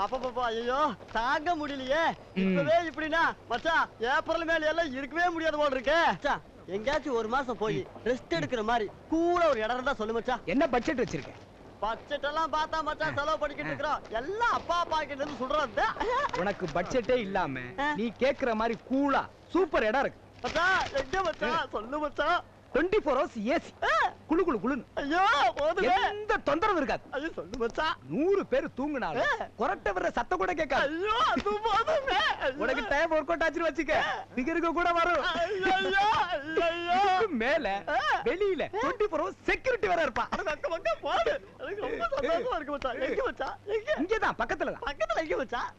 அப்பப்பா ஐயோ தாங்க முடியலையே. இப்பவே இப்படின்னா மச்சான் ஏப்ரல் மேல எல்லாம் இருக்கவே முடியாது போல இருக்கே. மச்சான் எங்கயாச்சும் ஒரு மாசம் போய் ரெஸ்ட் எடுக்கிற மாதிரி கூலா ஒரு இடம் இருந்தா சொல்லு மச்சான். என்ன பட்ஜெட் வச்சிருக்கேன்? பட்ஜெட் எல்லாம் பார்த்தா மச்சான் செலவு பண்ணிக்கிட்டு இருக்கிறோம். எல்லாம் அப்பா பாக்கெட்ல இருந்து சுடுறது. உனக்கு பட்ஜெட்டே இல்லாம நீ கேக்குற மாதிரி கூலா சூப்பர் இடம் இருக்கு மச்சான். எங்க மச்சான் சொல்லு மச்சான். 24 hours ஏசி குளு குளு குளுன்னு. ஐயோ போதுமே. எந்த தொந்தரவும் இருக்காது. ஐயோ சொல்லு மச்சான். 100 பேர் தூங்குனாலும் கொரட்டை வர்ற சத்தம் கூட கேட்காது. ஐயோ அது போதுமே. உனக்கு டைம் ஒர்க் அவுட் ஆச்சுன்னு வச்சுக்க பிகருக்கு கூட வரும். இதுக்கு மேல வெளியில 24 hours செக்யூரிட்டி வேற இருப்பா. இங்கதான் பக்கத்துல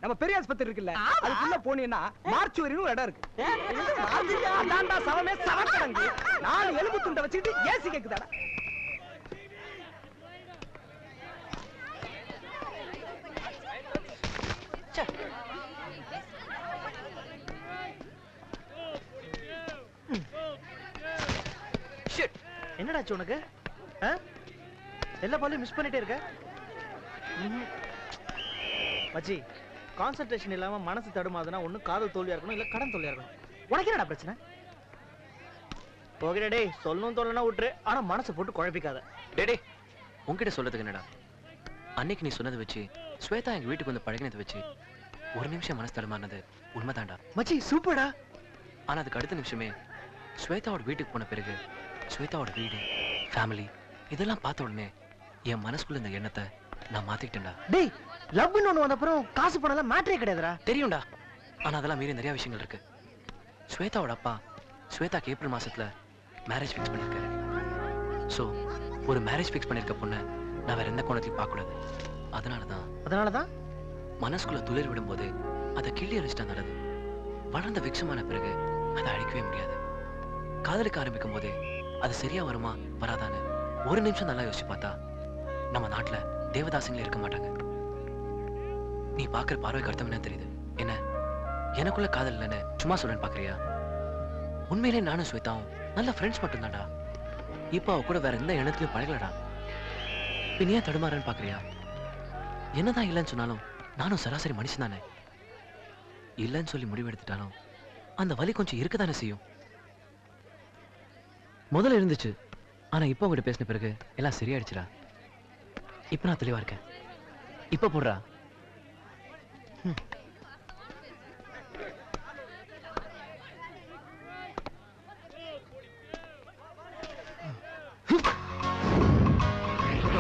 நம்ம பெரிய ஆஸ்பத்திரி இருக்குல்ல, அதுக்குள்ள போனீங்கன்னா மார்ச் வரையும் இடம் இருக்கு. அதான்டா சவமே சவக்கடங்கு. 4 எலும்பு துண்டை வச்சுக்கிட்டு ஏசி கேக்குதாடா. என்னடாச்சு உனக்கு? எல்லா பாலையும் மிஸ் பண்ணிட்டே இருக்க மச்சி. கான்சென்ட்ரேஷன் இல்லாம மனசு தடுமாதுன்னா ஒண்ணு காதல் தோல்வியா இருக்கணும், இல்ல கடன் தோல்வியா இருக்கணும். உனக்கு என்னடா பிரச்சனை? போகிறே டேய், சொல்லணும் தோல்னா விட்டுரு, ஆனா மனசு போட்டு குழப்பிக்காத. டேடே உன்கிட்ட சொல்றதுக்கு என்னடா, அன்னைக்கு நீ சொன்னதை வச்சு ஸ்வேதா எங்க வீட்டுக்கு வந்து பழகினதை வச்சு ஒரு நிமிஷம் மனசு தடுமாறினது உண்மைதான்டா மச்சி. சூப்பர்டா. ஆனா அதுக்கு அடுத்த நிமிஷமே ஸ்வேதாவோட வீட்டுக்கு போன பிறகு ஸ்வேதாவோட வீடு, ஃபேமிலி இதெல்லாம் பார்த்த உடனே என் மனசுக்குள்ள இந்த எண்ணத்தை நான் மாத்திக்கிட்டேன்டா. டேய், லவ்னு ஒண்ணு வந்த அப்புறம் காசு பணம்லாம் மேட்டரே கிடையாதுடா. தெரியும்டா, ஆனா அதெல்லாம் மீறி நிறைய விஷயங்கள் இருக்கு. ஸ்வேதாவோட அப்பா ஸ்வேதாக்கு ஏப்ரல் மாசத்துல மேரேஜ் ஃபிக்ஸ் பண்ணிருக்காரு. சோ ஒரு மேரேஜ் ஃபிக்ஸ் பண்ணிருக்க பொண்ணை நான் வேற எந்த கோணத்தையும் பார்க்க கூடாது. அதனாலதான் மனசுக்குள்ள துளிர் விடும்போது அதை கிள்ளி அழிச்சிட்டா நல்லது. வளர்ந்த விக்ஷமான பிறகு அதை அழிக்கவே முடியாது. காதலிக்க ஆரம்பிக்கும் போதே அது சரியா வருமா வராதான்னு ஒரு நிமிஷம் நல்லா யோசிச்சு பார்த்தா நம்ம நாட்டுல தேவதாசங்களே இருக்க மாட்டாங்க. நீ பாக்குற பார்வைக்கு அர்த்தம் என்ன தெரியுது? என்ன எனக்குள்ள காதல் இல்லைன்னு சும்மா சொல்லன்னு பாக்குறியா? உண்மையிலே நானும் ஸ்வேதாவும் நல்ல ஃப்ரெண்ட்ஸ் மட்டும் தான்டா. இப்ப அவ கூட வேற எந்த எண்ணத்துலயும் பழகலடா. பின்னையா தடுமாறன்னு பாக்குறியா? என்னதான் இல்லைன்னு சொன்னாலும் நானும் சராசரி மனுஷன் தானே. இல்லைன்னு சொல்லி முடிவெடுத்துட்டாலும் அந்த வலி கொஞ்சம் இருக்கதானே செய்யும். முதல்ல இருந்துச்சு, ஆனா இப்ப உங்ககிட்ட பேசின பிறகு எல்லாம் சரியாயிடுச்சுடா. இப்ப நான் தெளிவா இருக்கேன். இப்ப போடுறா.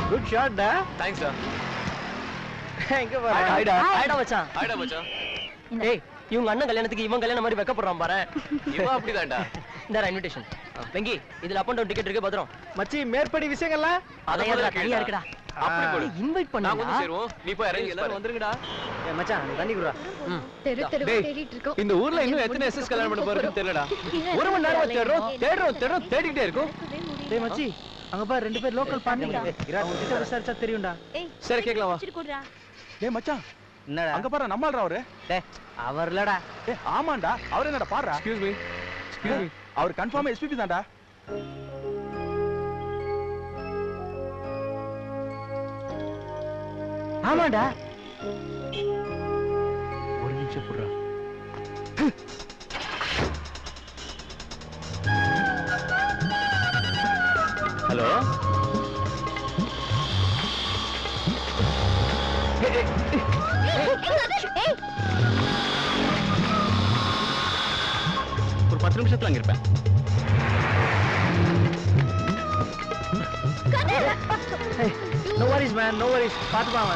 குட் ஷாட் டா. தேங்க்ஸ் டா. எங்க வர? ஹாய்டா மச்சான். ஹாய்டா மச்சான். ஏய், இவங்க அண்ணன் கல்யாணத்துக்கு இவன் கல்யாணம் மாதிரி வைக்கப்படுறான் பாரு. இவன் அப்படிதான்டா. இந்த இன்விடேஷன். வெங்கி, இதுல அப் அண்ட் டவுன் டிக்கெட் இருக்கு பத்திரம். மச்சி, மேற்படி விஷயங்கள்லாம் அதெல்லாம் தனியா இருக்குடா. அப்படி போடு. இன்வைட் பண்ணா நான் வந்து சேருவோம். நீ போய் அரேஞ்ச் எல்லாரும் வந்துருங்கடா. ஏய் மச்சான், தண்ணி குடுடா. தெரு தெரு தேடிட்டு இருக்கோம். இந்த ஊர்ல இன்னும் எத்தனை எஸ்எஸ் கல்யாணம் பண்ண போறதுன்னு தெரியலடா. ஒரு மணி நேரம் தேடிட்டே இருக்கும். டேய் மச்சி, அங்க பாரு 2 பேர் லோக்கல் பாண்டிங்க. அவங்க கிட்ட விசாரிச்சா தெரியும்டா. சரி கேக்கலாம் வா. டேய் மச்சான், என்னடா அங்க பாரு நம்மால்ரா அவரு. டேய் அவர் இல்லடா. டேய் ஆமாண்டா, அவர் என்னடா பாருடா. Excuse me. அவர் கன்ஃபார்மா எஸ்பிபி தான்டா. ஆமாடா. ஒரு நிமிஷம் போடுறா. ஹலோ. ஒரு 10 நிமிஷத்துல அங்க இருப்பேன். No worries man, no worries. பாத்துப்பாங்க.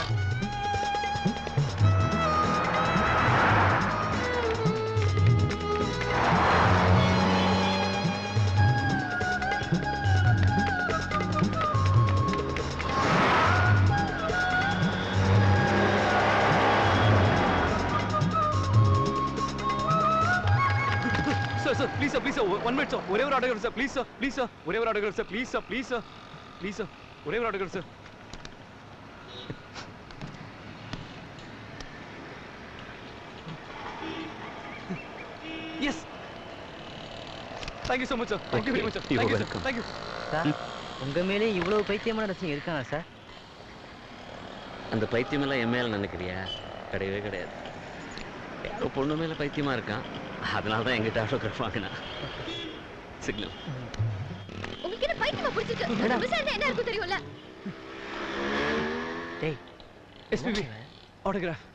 sir, please sir, please sir, 1 minute sir, ஒரே ஒரு autograph sir, please sir, please sir, ஒரே ஒரு autograph sir, please sir, please sir, please sir, ஒரே ஒரு autograph sir. Yes. Thank you so much sir. Thank you very much sir. Thank you sir. Thank you. Sir, உங்க மேலே இவ்வளவு பைத்தியமான ரசனை இருக்காங்க sir? அந்த பைத்தியம் எல்லாம் என் மேல நினைக்கிறியா? கிடையவே கிடையாது. ஏதோ பொண்ணு மேல பைத்தியமா இருக்கான், அதனால தான் எங்கிட்ட ஆட்டோகிராஃப் வாங்கினா. சிக்னல். உங்களுக்கு என்ன பைத்தியமா பிடிச்சிட்டு என்ன இருக்கும் தெரியும்ல? டேய் எஸ்பிபி ஆட்டோகிராஃப்.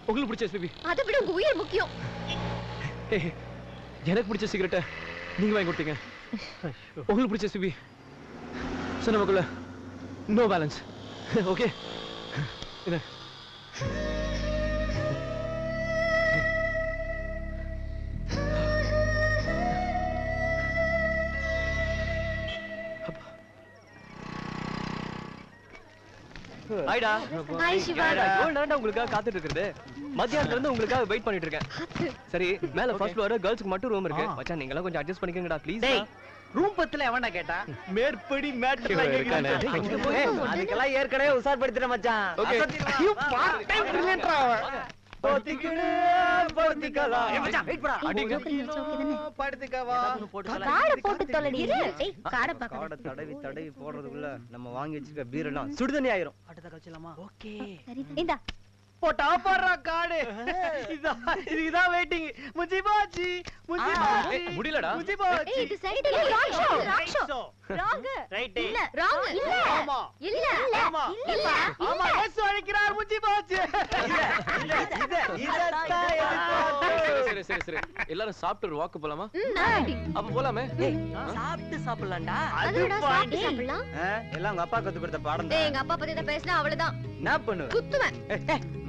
உங்களுக்கு பிடிச்ச எஸ்பிபி. அதை விட உங்க உயிர் முக்கியம். ஏய் எனக்கு பிடிச்ச சிகரெட்டை நீங்க வாங்கி கொடுத்தீங்க. உங்களுக்கு பிடிச்ச எஸ்பிபி. ஸோ நமக்குள்ள நோ பேலன்ஸ். ஓகே இது ஹாய்டா. ஹாய் சிவா. நான் உங்களுக்காக காத்துட்டு இருக்கிறது. மத்தியானத்துல இருந்து உங்களுக்காக வெயிட் பண்ணிட்டு இருக்கேன். சரி மேல ஃபர்ஸ்ட் ஃப்ளோர் கேர்ள்ஸ்க்கு மட்டும் ரூம் இருக்கு. மச்சான் நீங்க எல்லாம் கொஞ்சம் அட்ஜஸ்ட் பண்ணிக்கங்கடா ப்ளீஸ். ரூம் பத்துல எவன்டா கேட்டா? மேற்படி மேட்ல இருக்கானே. அதுக்கெல்லாம் ஏற்கனவே உசார் படுத்துற மச்சான். ஓகே. யூ பார்ட் டைம் ரிலேட்டரா அவன். போத்திக்கடே போத்திக்கலா. ஏ மச்சான் வெயிட் பண்ணா. ஓகே தானே? படுத்துக்கவா. காடை போட்டு தொலைடி. ஏய் காடை பாக்க. காடை தடவி தடவி போடுறதுக்குள்ள நம்ம வாங்கி வச்சிருக்க பீர் எல்லாம் சுடுதண்ணி ஆயிரும். அடுத்த கட்சிலாமா? ஓகே. இந்தா. போட்டா பாறா காடு. இதுதான் வெயிட்டிங். முஜிபாஜி முஜிபாஜி. முடியலடா. முஜிபாஜி. ஏய் இது சைடு இல்ல. Wrong show. ராங். ரைட். இல்ல ராங். இல்ல. ஆமா. இல்ல. ஆமா. இல்ல. ஆமா எஸ் அழைக்கிறார் முஜிபாஜி. சரி சரி சரி எல்லாரும் சாப்பிட்டு ஒரு வாக்கு போலாமா? நான் அப்ப போலாமே. சாப்பிட்டு சாப்பிடலாம்டா. அதுடா சாப்பிட்டு சாப்பிடலாம். எல்லாம் உங்க அப்பா கத்து கொடுத்த பாடம் டேய் தான். எங்க அப்பா பத்தி தான் பேசினா அவ்வளவுதான். என்ன பண்ணுவ? குத்துவேன்.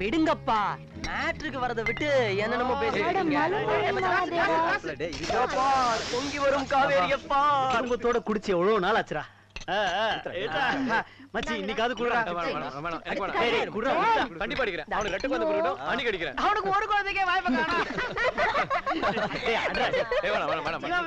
விடுங்கப்பா, மேட்ருக்கு வரத விட்டு என்னென்னமோ பேசிட்டீங்க. பொங்கி வரும் காவேரியப்பா. குடும்பத்தோட குடிச்சு எவ்வளவு நாள் ஆச்சுடா. மச்சி இன்னைக்காவது குடுறா. கண்டிப்பா அடிக்கிறேன். அவனுக்கு ரெட்டு வந்து கொடுக்கட்டும். அன்னைக்கு அடிக்கிறேன். அவனுக்கு ஒரு குழந்தைக்கே வாய்ப்பு காணோம். இவன்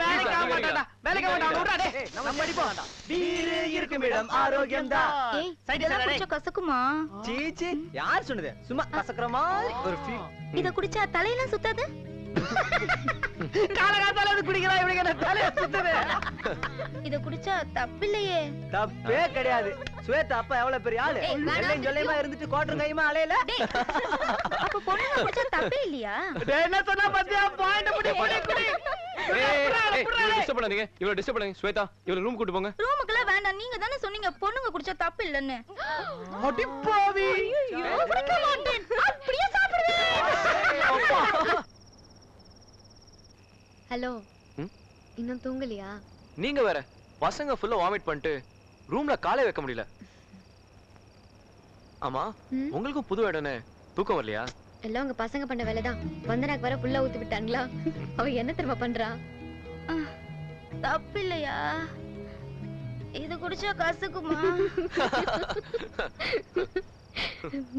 வேலைக்கு ஆக மாட்டான்டா. வேலைக்கு ஆக மாட்டான். விடுறா டேய். நம்ம அடிப்போம். பீர் இருக்கும் இடம் ஆரோக்கியம் தான். ஏய் இதெல்லாம் குடிச்சா கசக்குமா? சீச்சி யார் சொன்னது? சும்மா கசக்குற மாதிரி ஒரு ஃபீல். இத குடிச்சா தலையெல்லாம் சுத்தாது? காலகாத்தால அது குடிக்கிறா இவனுக்கு என்ன தலைய சுத்துது. இத குடிச்சா தப்பில்லையே. தப்பே கிடையாது. ஸ்வேதா அப்பா எவ்வளவு பெரிய ஆளு. ஏய், வேணாம். எல்லையும் சொல்லையுமா இருந்துட்டு கோட்டர் கையுமா அலையல. டேய் அப்ப பொண்ணுங்க குடிச்சா தப்பே இல்லையா? டேய் என்ன சொன்னா பாத்தியா? பாயிண்ட் புடி குடி குடி. டிஸ்டர்ப் பண்ணாதீங்க. இவள டிஸ்டர்ப் பண்ணாதீங்க. ஸ்வேதா இவள ரூம் கூட்டி போங்க. ரூமுக்குலாம் வேண்டாம். நீங்க தானே சொன்னீங்க பொண்ணுங்க குடிச்சா தப்பு இல்லன்னு. அடி பாவி. குடிக்க மாட்டேன். அப்படியே சாப்பிடுவேன். ஹலோ. இன்னும் தூங்கலையா? நீங்க வேற பசங்க ஃபுல்லா வாமிட் பண்ணிட்டு ரூம்ல காலை வைக்க முடியல. ஆமா உங்களுக்கும் புது இடம்னு தூக்கம் வரலையா? எல்லாம் உங்க பசங்க பண்ண வேலைதான். வந்தனாக்கு வர புள்ள ஊத்தி விட்டாங்களா? அவ என்ன தெரியுமா பண்றா? தப்பு இல்லையா? இது குடிச்சா கசக்குமா?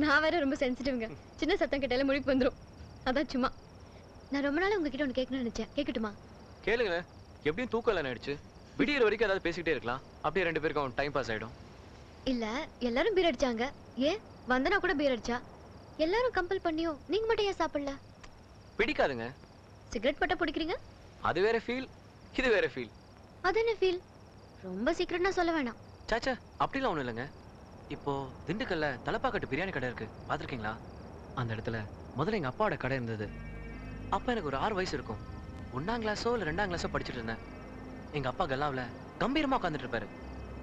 நான் வேற ரொம்ப சென்சிட்டிவ்ங்க. சின்ன சத்தம் கேட்டாலே முழிப்பு வந்துரும். அதான் சும்மா. நான் ரொம்ப நாள் உங்ககிட்ட ஒன்னு கேட்கணும்னு நினைச்சேன். கேட்கட்டுமா? கேளுங்க. எப்படியும் தூக்கம் இல்ல ஆயிடுச்சு. விடியற வரைக்கும் ஏதாவது பேசிக்கிட்டே இருக்கலாம். அப்படியே ரெண்டு பேருக்கும் டைம் பாஸ் ஆயிடும். இல்ல எல்லாரும் பீர் அடிச்சாங்க. ஏன் வந்தனா கூட பீர் அடிச்சா? எல்லாரும் கம்பல் பண்ணியோ நீங்க மட்டும் ஏன் சாப்பிடல? பிடிக்காதுங்க. சிகரெட் பட்டா பிடிக்கிறீங்க? அது வேற ஃபீல், இது வேற ஃபீல். அது என்ன ஃபீல்? ரொம்ப சீக்கிரட்னா சொல்ல வேணாம். சாச்சா அப்படிலாம் ஒண்ணும் இல்லைங்க. இப்போ திண்டுக்கல்ல தலப்பாக்கட்டு பிரியாணி கடை இருக்கு, பாத்திருக்கீங்களா? அந்த இடத்துல முதல்ல எங்க அப்பாவோட கடை இருந்தது. அப்ப எனக்கு ஒரு 6 வயசு இருக்கும். 1ஆம் கிளாஸோ இல்ல 2ஆம் கிளாஸோ படிச்சுட்டு இருந்தேன். எங்க அப்பா கல்லாவில கம்பீரமா உட்காந்துட்டு இருப்பாரு.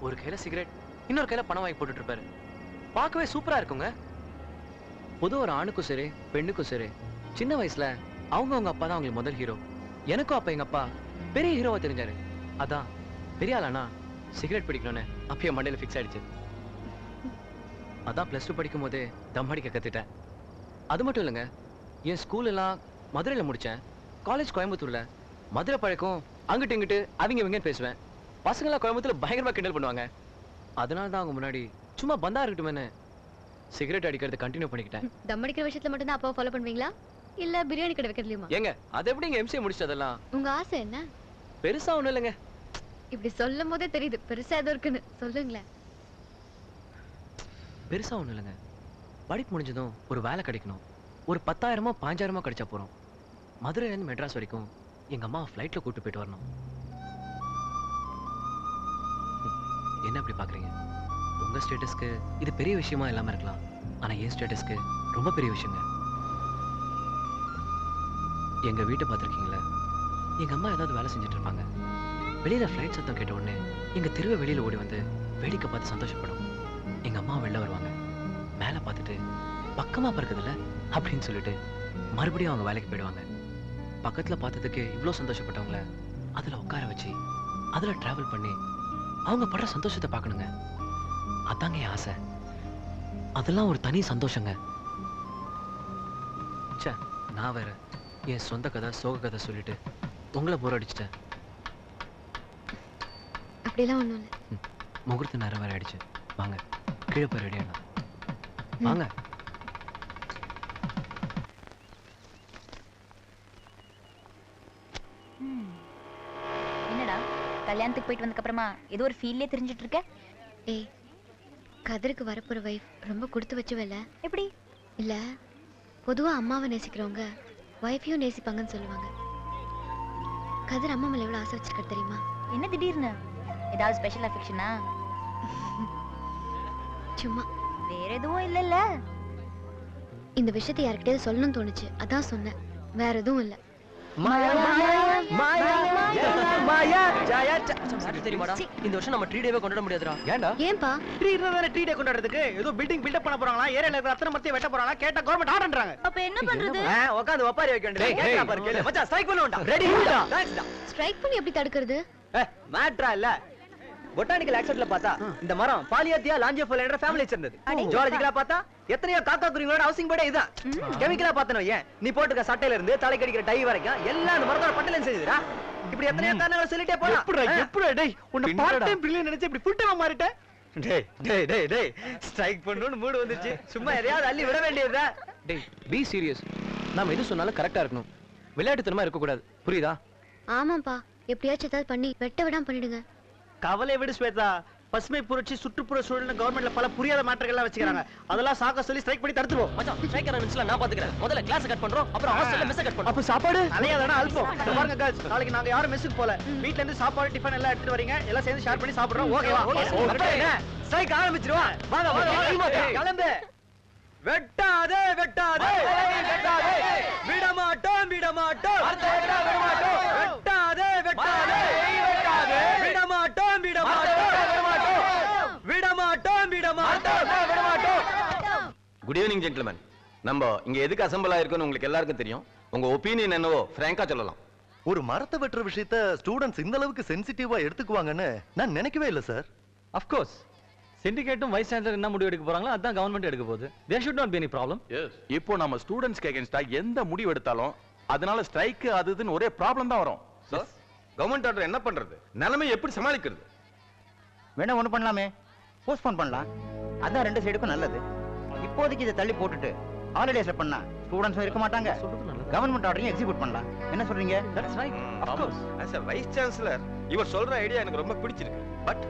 ஒரு கையில சிகரெட், இன்னொரு கையில பணம் வாங்கி போட்டுட்டு இருப்பாரு. பார்க்கவே சூப்பரா இருக்குங்க. பொது ஒரு ஆணுக்கும் சரி பெண்ணுக்கும் சரி சின்ன வயசுல அவங்க அப்பா தான் அவங்களுக்கு முதல் ஹீரோ. எனக்கும் அப்ப எங்க அப்பா பெரிய ஹீரோவா தெரிஞ்சாரு. அதான் பெரிய ஆளானா சிகரெட் பிடிக்கணும்னு அப்பயே மண்டையில ஃபிக்ஸ் ஆயிடுச்சு. அதான் +2 படிக்கும் போதே தம் அடிக்க கத்துட்டேன். அது மட்டும் இல்லைங்க, என் ஸ்கூல் எல்லாம் மதுரையில முடிச்சேன். காலேஜ் கோயம்புத்தூர்ல. மதுரை பழக்கம் அங்கிட்டு இங்கிட்டு அவங்க இவங்கன்னு பேசுவேன். பசங்களாம் கோயம்புத்தூர்ல பயங்கரமா கிண்டல் பண்ணுவாங்க. அதனால தான் அவங்க முன்னாடி சும்மா பந்தா இருக்கட்டுமேன்னு சிகரெட் அடிக்கிறது கண்டினியூ பண்ணிக்கிட்டேன். தம் அடிக்கிற விஷயத்துல மட்டும் தான் அப்பாவை ஃபாலோ பண்ணுவீங்களா இல்ல பிரியாணி கடை வைக்கிறதுலயுமா? ஏங்க அது எப்படிங்க எம்சிஏ முடிச்சது? அதெல்லாம் உங்க ஆசை என்ன? பெருசா ஒண்ணும் இல்லைங்க. இப்படி சொல்லும் போதே தெரியுது பெருசா ஏதோ இருக்குன்னு. சொல்லுங்களேன். பெருசா ஒண்ணும் இல்லைங்க. படிப்பு முடிஞ்சதும் ஒரு வேலை கிடைக்கணும். ஒரு 10,000மோ 15,000மோ கிடைச்சா போறோம். மதுரையில இருந்து மெட்ராஸ் வரைக்கும் எங்க அம்மா ஃப்ளைட்ல கூட்டு போயிட்டு வரணும். என்ன அப்படி பாக்குறீங்க? உங்க ஸ்டேட்டஸ்க்கு இது பெரிய விஷயமா இல்லாம இருக்கலாம். ஆனா என் ஸ்டேட்டஸ்க்கு ரொம்ப பெரிய விஷயங்க. எங்க வீட்டை பார்த்துருக்கீங்களா? எங்க அம்மா ஏதாவது வேலை செஞ்சுட்டு இருப்பாங்க. வெளியில ஃப்ளைட் சத்தம் கேட்ட உடனே எங்க தெருவை வெளியில ஓடி வந்து வேடிக்கை பார்த்து சந்தோஷப்படும். எங்க அம்மா வெளில வருவாங்க, மேலே பார்த்துட்டு பக்கமா பறக்குதுல்ல அப்படின்னு சொல்லிட்டு மறுபடியும் அவங்க வேலைக்கு போயிடுவாங்க. பக்கத்துல பார்த்ததுக்கு இவ்வளோ சந்தோஷப்பட்டவங்கள அதுல உட்கார வச்சு அதுல டிராவல் பண்ணி அவங்க படுற சந்தோஷத்தை பார்க்கணுங்க. அதாங்க என் ஆசை. அதெல்லாம் ஒரு தனி சந்தோஷங்க. ச்சே, நான் வேற என் சொந்த கதை சோக கதை சொல்லிட்டு உங்களை போர் அடிச்சிட்டேன். அப்படிலாம் ஒண்ணும் இல்லை. முகூர்த்த நேரம் வேற ஆயிடுச்சு. வாங்க கீழே போய் ரெடி ஆகலாம். வாங்க. என்னடா கல்யாணத்துக்கு போயிட்டு வந்ததுக்கு அப்புறமா ஏதோ ஒரு ஃபீல்லே தெரிஞ்சிட்டு இருக்க? ஏய், கதிருக்கு வரப்போற வைஃப் ரொம்ப கொடுத்து வச்சுவல்ல. எப்படி? இல்ல, பொதுவா அம்மாவை நேசிக்கிறவங்க வைஃபையும் நேசிப்பாங்கன்னு சொல்லுவாங்க. கதிர் அம்மா மேல எவ்வளவு ஆசை வச்சிருக்காரு தெரியுமா? என்ன திடீர்னு? ஏதாவது ஸ்பெஷல் அஃபெக்ஷனா? சும்மா. வேற எதுவும் இல்லைல்ல? இந்த விஷயத்தை யார்கிட்டயாவது சொல்லணும்னு தோணுச்சு, அதான் சொன்னேன். வேற எதுவும் இல்ல. மாயா மாயா மாயா ஜாயா தெரியுமாடா, இந்த வருஷம் நம்ம ட்ரீ டேவே கொண்டாட முடியாதுடா. ஏன்டா? ஏன்பா? ட்ரீ டே கொண்டாடுறதுக்கு ஏதோ பில்டிங் பில்ட் பண்ண போறாங்களா, ஏரியால இருக்கிற அத்தனை மரத்தையும் வெட்ட போறாங்களா, கேட்டா கவர்மெண்ட் ஆர்டர்ன்றாங்க. அப்ப என்ன பண்றது? உட்கார்ந்து ஒப்பாரி வைக்க வேண்டியது. கேக்குறா பாரு கேளு. மச்சான் ஸ்ட்ரைக் பண்ணுவோம்டா. ரெடிடா. தேங்க்ஸ்டா. ஸ்ட்ரைக் பண்ணி எப்படி தடுக்கிறது? மேட்ரா இல்ல. பொட்டானிக்கல் ஆக்செப்ட்ல பார்த்தா இந்த மரம் பாலியாத்தியா லாஞ்சியோஃபைலன்ற ஃபேமிலி சேர்ந்தது. ஜுவாலஜிக்கலா பார்த்தா எத்தனையோ காக்கா குருவிகளோட ஹவுசிங் போர்டே இதான். கெமிக்கலா பார்த்தனோ ஏன் நீ போட்டுக்க சட்டையில இருந்து தலைக்கு அடிக்கிற டை வரைக்கும் எல்லாம் அந்த மரத்தோட பட்டல செஞ்சதுடா. இப்படி எத்தனையோ காரணங்களை சொல்லிட்டே போலாம். எப்படிடா டேய் உன்னை பார்ட் டைம் பிரில்லியன் நினைச்சு இப்படி ஃபுல் டைமா மாறிட்ட? டேய் டேய் டேய் டேய் ஸ்ட்ரைக் பண்ணனும் மூட் வந்துச்சு. சும்மா எதையாவது அள்ளி விட வேண்டியதுடா. டேய் பி சீரியஸ். நாம எது சொன்னாலும் கரெக்டா இருக்கணும். விளையாட்டுத்தனமா இருக்க கூடாது. புரியுதா? ஆமாப்பா, எப்படியாச்சும் ஏதாவது பண்ணி வெட்ட விடாம பண்ணிடுங்க. கவலை விடு ஸ்வேதா. பசுமை புரட்சி சுற்றுப்புற சூழல் கவர்மெண்ட்ல பல புரியாத மாற்றங்கள் வச்சுக்கிறாங்க. அதெல்லாம் சாக்க சொல்லி ஸ்ட்ரைக் பண்ணி தடுத்துவோம். மச்சான், ஸ்ட்ரைக் ஆரம்பிச்சல நான் பாத்துக்கறேன். முதல்ல கிளாஸ் கட் பண்றோம், அப்புறம் ஹாஸ்டல்ல மெஸ் கட் பண்றோம். அப்ப சாப்பாடு அலையாதானே அல்பம். பாருங்க गाइस, நாளைக்கு நாங்க யாரும் மெஸ்ஸுக்கு போல. வீட்ல இருந்து சாப்பாடு டிபன் எல்லாம் எடுத்துட்டு வரீங்க. எல்லாம் சேர்ந்து ஷேர் பண்ணி சாப்பிடுறோம். ஓகேவா? என்ன ஸ்ட்ரைக் ஆரம்பிச்சிருவா. வாங்க வாங்க கிளம்பு. வெட்டாதே வெட்டாதே வெட்டாதே விடமாட்டோம் விடமாட்டோம் வெட்டாதே வெட்டாதே வெட்டாதே விடமாட்டோம் விடமாட்டோம் விடமாட்டோம் விடமாட்டோம் விடமாட்டோம். Good evening gentleman. நம்ம இங்க எதுக்கு அசெம்பிள் ஆயிருக்கோம்னு உங்களுக்கு எல்லாருக்கும் தெரியும். உங்க ஒப்பீனியன் என்னவோ ஃப்ராங்கா சொல்லலாம். ஒரு மரத்தை வெட்டுற விஷயத்தை ஸ்டூடண்ட்ஸ் இந்த அளவுக்கு சென்சிட்டிவா எடுத்துக்குவாங்கன்னு நான் நினைக்கவே இல்லை சார். ஆஃப் கோர்ஸ் சிண்டிகேட்டும் வைஸ் சான்சலர் என்ன முடிவு எடுக்க போறாங்களோ அதான் கவர்மெண்ட் எடுக்க போகுது. There should not be any problem. இப்போ நம்ம ஸ்டூடண்ட்ஸ்க்கு அகைன்ஸ்டா எந்த முடிவு எடுத்தாலும் அதனால ஸ்ட்ரைக் அதுன்னு ஒரே ப்ராப்ளம் தான் வரும். கவர்மெண்ட் ஆர்டர் என்ன பண்றது? நிலைமை எப்படி சமாளிக்கிறது? வேணா ஒண்ணு பண்ணலாமே, போஸ்ட்போன் பண்ணலாம். அதான் ரெண்டு சைடுக்கும் நல்லது. இப்போதைக்கு இதை தள்ளி போட்டுட்டு ஹாலிடேஸ்ல பண்ணா ஸ்டூடண்ட்ஸும் இருக்க மாட்டாங்க. கவர்மெண்ட் ஆர்டரையும் எக்ஸிக்யூட் பண்ணலாம். என்ன சொல்றீங்க? That's right. Of course as a vice chancellor இவர் சொல்ற ஐடியா எனக்கு ரொம்ப பிடிச்சிருக்கு. பட்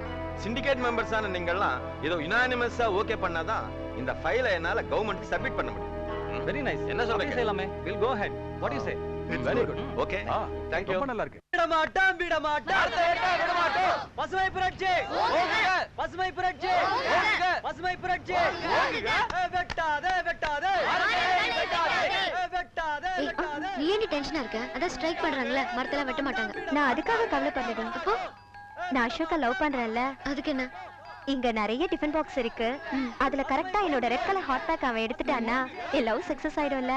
சிண்டிகேட் மெம்பர்ஸான நீங்கள்லாம் ஏதோ யுனானிமஸா ஓகே பண்ணாதான் இந்த ஃபைலை என்னால கவர்மெண்ட்க்கு சப்மிட் பண்ண முடியும். Very nice. என்ன சொல்றீங்க? செய்யலாமே. We'll go ahead. What you say? Very good. Okay thank you. ரொம்ப நல்லா இருக்கு. விடமாட்டோம் விடமாட்டோம் விடமாட்டோம். பசுமை புரட்சி ஓங்குக. பசுமை புரட்சி ஓங்குக. பசுமை புரட்சி ஓங்குக. வெட்டாதே வெட்டாதே வெட்டாதே வெட்டாதே வெட்டாதே. நீ ஏன் டென்ஷனா இருக்க? அதான் ஸ்ட்ரைக் பண்றாங்கல, மரத்தெல்லாம் வெட்ட மாட்டாங்க. நான் அதுக்காக கவலைப்படலடி. அப்போ நான் அசோகா லவ் பண்றேன்ல, அதுக்கு என்ன? இங்க நிறைய டிஃபன் பாக்ஸ் இருக்கு. அதுல கரெக்டா என்னோட ரெட் கலர் ஹாட் பேக் அவன் எடுத்துட்டான்னா என் லவ் சக்சஸ் ஆயிடும்ல.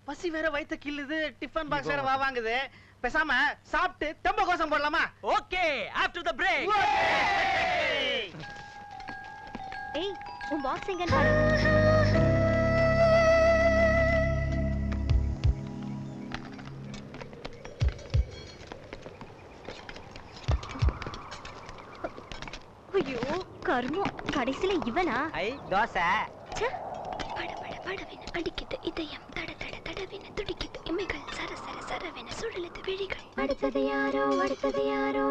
பசி வேற வயித்த கிள்ளுது, டிஃபன் பாக்ஸ் வேற வாங்குது. பேசாம சாப்பிட்டு தெம்ப கோசம் போடலாமா? Okay, after the break. ஏய், உன் பாக்ஸ் எங்கன்னு பாரு. ஐயோ கர்மம், கடைசில இவனா? ஐ தோசை. ச்சே, பட பட படவென அடிக்குது இதயம் தட தட தடவென துடிக்குது இமைகள் சர சர சரவென சுழலுது விழிகள் அடுத்தது யாரோ எடுப்பது யாரோ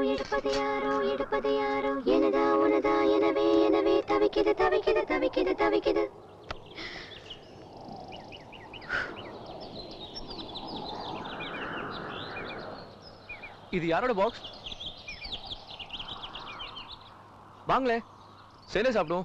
எனதா உனதா எனவே தவிக்குது இது யாரோட பாக்ஸ் வாங்களே சேர்ந்தே சாப்பிடுவோம்